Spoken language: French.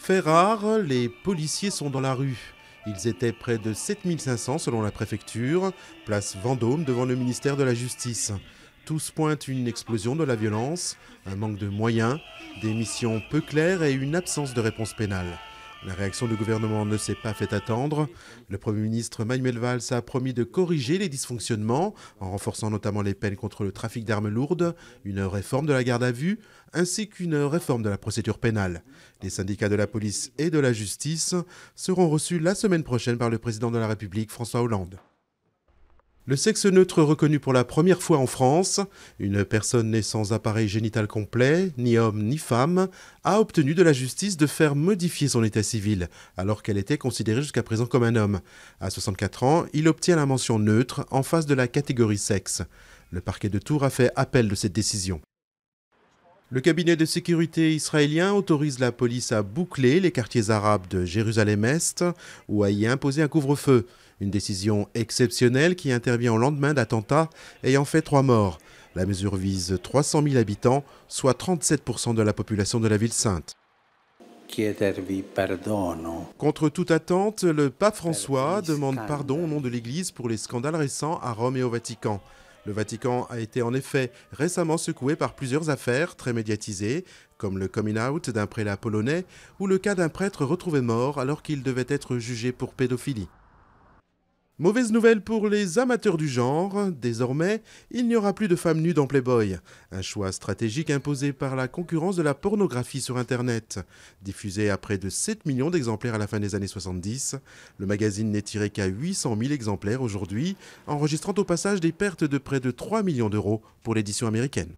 Fait rare, les policiers sont dans la rue. Ils étaient près de 7500 selon la préfecture, place Vendôme devant le ministère de la Justice. Tous pointent une explosion de la violence, un manque de moyens, des missions peu claires et une absence de réponse pénale. La réaction du gouvernement ne s'est pas fait attendre. Le Premier ministre Manuel Valls a promis de corriger les dysfonctionnements en renforçant notamment les peines contre le trafic d'armes lourdes, une réforme de la garde à vue ainsi qu'une réforme de la procédure pénale. Les syndicats de la police et de la justice seront reçus la semaine prochaine par le président de la République François Hollande. Le sexe neutre reconnu pour la première fois en France, une personne née sans appareil génital complet, ni homme ni femme, a obtenu de la justice de faire modifier son état civil, alors qu'elle était considérée jusqu'à présent comme un homme. À 64 ans, il obtient la mention neutre en face de la catégorie sexe. Le parquet de Tours a fait appel de cette décision. Le cabinet de sécurité israélien autorise la police à boucler les quartiers arabes de Jérusalem-Est ou à y imposer un couvre-feu. Une décision exceptionnelle qui intervient au lendemain d'attentats ayant fait 3 morts. La mesure vise 300 000 habitants, soit 37% de la population de la ville sainte. Contre toute attente, le pape François demande pardon au nom de l'Église pour les scandales récents à Rome et au Vatican. Le Vatican a été en effet récemment secoué par plusieurs affaires très médiatisées, comme le coming out d'un prélat polonais ou le cas d'un prêtre retrouvé mort alors qu'il devait être jugé pour pédophilie. Mauvaise nouvelle pour les amateurs du genre, désormais, il n'y aura plus de femmes nues dans Playboy. Un choix stratégique imposé par la concurrence de la pornographie sur Internet. Diffusé à près de 7 millions d'exemplaires à la fin des années 70, le magazine n'est tiré qu'à 800 000 exemplaires aujourd'hui, enregistrant au passage des pertes de près de 3 millions d'euros pour l'édition américaine.